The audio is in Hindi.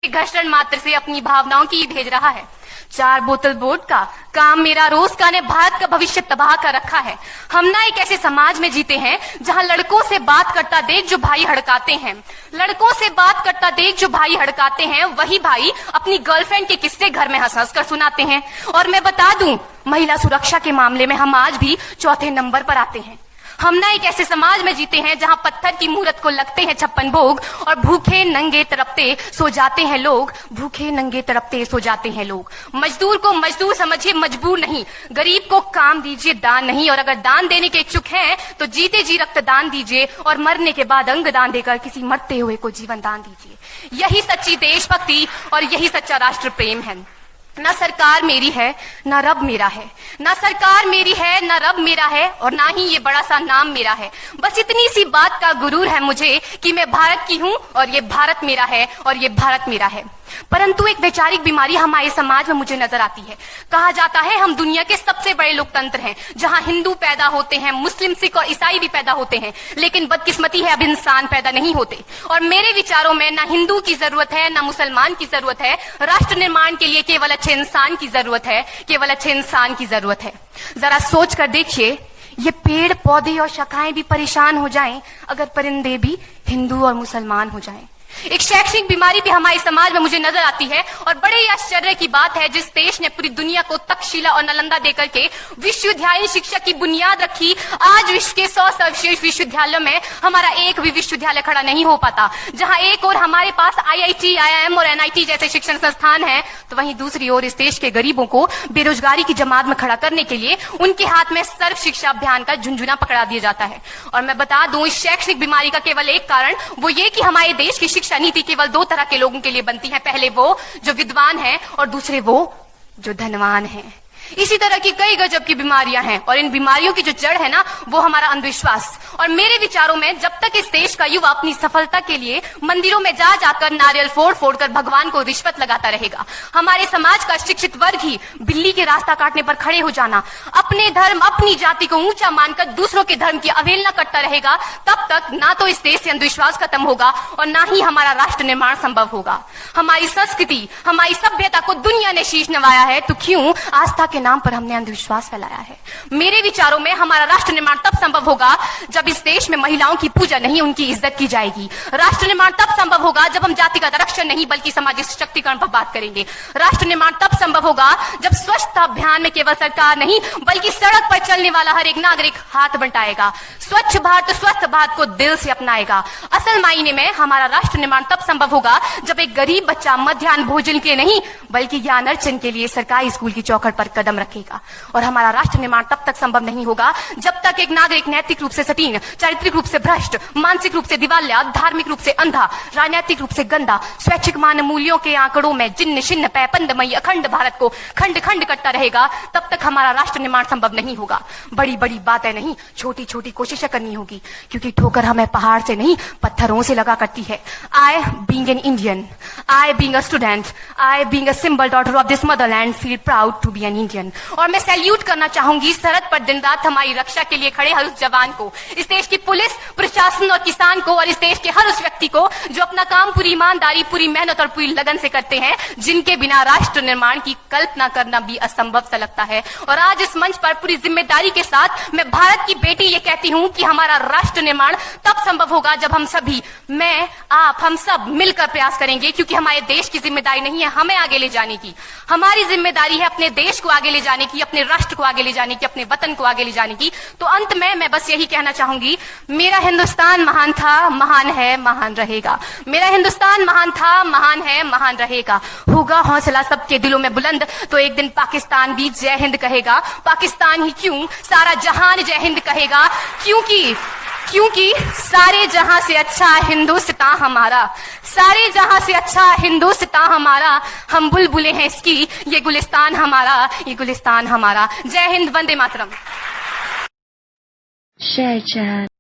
घर्षण मात्र से अपनी भावनाओं की भेज रहा है। 4 बोतल वोट का काम मेरा रोज का ने भारत का भविष्य तबाह कर रखा है। हम ना एक ऐसे समाज में जीते हैं जहां लड़कों से बात करता देख जो भाई हड़काते हैं, लड़कों से बात करता देख जो भाई हड़काते हैं, वही भाई अपनी गर्लफ्रेंड के किस्से घर में हंस हंस कर सुनाते हैं। और मैं बता दूं, महिला सुरक्षा के मामले में हम आज भी चौथे नंबर पर आते हैं। हम ना एक ऐसे समाज में जीते हैं जहां पत्थर की मूरत को लगते हैं 56 भोग और भूखे नंगे तड़पते सो जाते हैं लोग, भूखे नंगे तड़पते सो जाते हैं लोग। मजदूर को मजदूर समझिए, मजबूर नहीं। गरीब को काम दीजिए, दान नहीं। और अगर दान देने के इच्छुक हैं तो जीते जी रक्तदान दीजिए और मरने के बाद अंग दान देकर किसी मरते हुए को जीवन दान दीजिए। यही सच्ची देशभक्ति और यही सच्चा राष्ट्र प्रेम है। ना सरकार मेरी है ना रब मेरा है, ना सरकार मेरी है ना रब मेरा है, और ना ही ये बड़ा सा नाम मेरा है। बस इतनी सी बात का गुरूर है मुझे कि मैं भारत की हूँ और ये भारत मेरा है और ये भारत मेरा है। परंतु एक वैचारिक बीमारी हमारे समाज में मुझे नजर आती है। कहा जाता है हम दुनिया के सबसे बड़े लोकतंत्र हैं, जहां हिंदू पैदा होते हैं, मुस्लिम, सिख और ईसाई भी पैदा होते हैं, लेकिन बदकिस्मती है अब इंसान पैदा नहीं होते। और मेरे विचारों में ना हिंदू की जरूरत है ना मुसलमान की जरूरत है। राष्ट्र निर्माण के लिए केवल अच्छे इंसान की जरूरत है, केवल अच्छे इंसान की जरूरत है। जरा सोच कर देखिए, ये पेड़ पौधे और शाखाएं भी परेशान हो जाएं अगर परिंदे भी हिंदू और मुसलमान हो जाएं। एक शैक्षणिक बीमारी भी हमारे समाज में मुझे नजर आती है, और बड़े ही आश्चर्य की बात है, जिस देश ने पूरी दुनिया को तक्षशिला और नालंदा देकर के विश्वविद्यालय शिक्षा की बुनियाद रखी, आज विश्व के 100 सर्वश्रेष्ठ विश्वविद्यालयों में हमारा एक भी विश्वविद्यालय खड़ा नहीं हो पाता। जहां एक और हमारे पास IIT, IIM और NIT जैसे शिक्षण संस्थान हैं, तो वहीं दूसरी ओर इस देश के गरीबों को बेरोजगारी की जमात में खड़ा करने के लिए उनके हाथ में सर्व शिक्षा अभियान का झुंझुना पकड़ा दिया जाता है। और मैं बता दूं, इस शैक्षणिक बीमारी का केवल एक कारण वो ये कि हमारे देश की शिक्षा नीति केवल 2 तरह के लोगों के लिए बनती है। पहले वो जो विद्वान हैं और दूसरे वो जो धनवान हैं। इसी तरह की कई गजब की बीमारियां हैं, और इन बीमारियों की जो जड़ है ना, वो हमारा अंधविश्वास। और मेरे विचारों में जब तक इस देश का युवा अपनी सफलता के लिए मंदिरों में जा जाकर नारियल फोड़ फोड़ कर भगवान को रिश्वत लगाता रहेगा, हमारे समाज का शिक्षित वर्ग ही बिल्ली के रास्ता काटने पर खड़े हो जाना, अपने धर्म अपनी जाति को ऊंचा मानकर दूसरों के धर्म की अवहेलना करता रहेगा, तब तक ना तो इस देश से अंधविश्वास खत्म होगा और ना ही हमारा राष्ट्र निर्माण संभव होगा। हमारी संस्कृति, हमारी सभ्यता को दुनिया ने शीश नवाया है, तो क्यों आस्था के नाम पर हमने अंधविश्वास फैलाया है। मेरे विचारों में हमारा राष्ट्र निर्माण तब संभव होगा जब इस देश में महिलाओं की पूजा नहीं उनकी इज्जत की जाएगी। राष्ट्र निर्माण तब संभव होगा जब हम जाति का आरक्षण नहीं बल्कि सामाजिक सशक्तिकरण पर बात करेंगे। राष्ट्र निर्माण तब संभव होगा जब स्वच्छता अभियान में केवल सरकार नहीं बल्कि सड़क पर चलने वाला हर एक नागरिक हाथ बंटाएगा, स्वच्छ भारत स्वस्थ भारत को दिल से अपनाएगा। असल मायने में हमारा राष्ट्र निर्माण तब संभव होगा जब एक गरीब बच्चा मध्याह्न भोजन के नहीं बल्कि ज्ञान अर्जन के लिए सरकारी स्कूल की चौखट पर कदम रखेगा। और हमारा राष्ट्र निर्माण तब तक संभव नहीं होगा जब तक एक नागरिक नैतिक रूप से सतीन, चारित्रिक रूप से भ्रष्ट, मानसिक रूप से दिवालिया, धार्मिक रूप से अंधा, राजनीतिक रूप से गंदा, स्वैच्छिक मान मूल्यों के आंकड़ों में जिन्न शिन्न पैपंदमयी अखंड भारत को खंड खंड करता रहेगा, तब तक हमारा राष्ट्र निर्माण संभव नहीं होगा। बड़ी बड़ी बातें नहीं, छोटी छोटी कोशिशें करनी होगी, क्योंकि ठोकर हमें पहाड़ से नहीं पत्थरों से लगा करती है। I being an Indian, I being a student, I being a simple daughter of this motherland feel proud to be an Indian। और मैं सैल्यूट करना चाहूंगी सरहद पर दिन रात हमारी रक्षा के लिए खड़े हर उस जवान को, इस देश की पुलिस, प्रशासन और किसान को, और इस देश के हर उस व्यक्ति को जो अपना काम पूरी ईमानदारी, पूरी मेहनत और पूरी लगन से करते हैं, जिनके बिना राष्ट्र निर्माण की कल्पना करना भी असंभव सा लगता है। और आज इस मंच पर पूरी जिम्मेदारी के साथ मैं भारत की बेटी ये कहती हूं कि हमारा राष्ट्र निर्माण तब संभव होगा जब हम सभी, मैं, आप, हम सब मिलकर प्रयास करेंगे, क्योंकि हमारे देश की जिम्मेदारी नहीं है हमें आगे ले जाने की, हमारी जिम्मेदारी है अपने देश को आगे ले जाने की, अपने राष्ट्र को आगे ले जाने की, अपने वतन को आगे ले जाने की। तो अंत में मैं बस यही कहना चाहूंगी, मेरा हिंदुस्तान महान था, महान है, महान रहेगा। मेरा हिंदुस्तान महान था, महान है, महान रहेगा। होगा हौसला सबके दिलों में बुलंद तो एक दिन पाकिस्तान भी जय हिंद कहेगा। पाकिस्तान ही क्यों, सारा जहान जय हिंद कहेगा, क्योंकि सारे जहां से अच्छा हिंदुस्तान हमारा, सारे जहां से अच्छा हिंदुस्तान हमारा, हम बुलबुलें हैं इसकी, ये गुलिस्तान हमारा, ये गुलिस्तान हमारा। जय हिंद, वंदे मातरम। Share chat.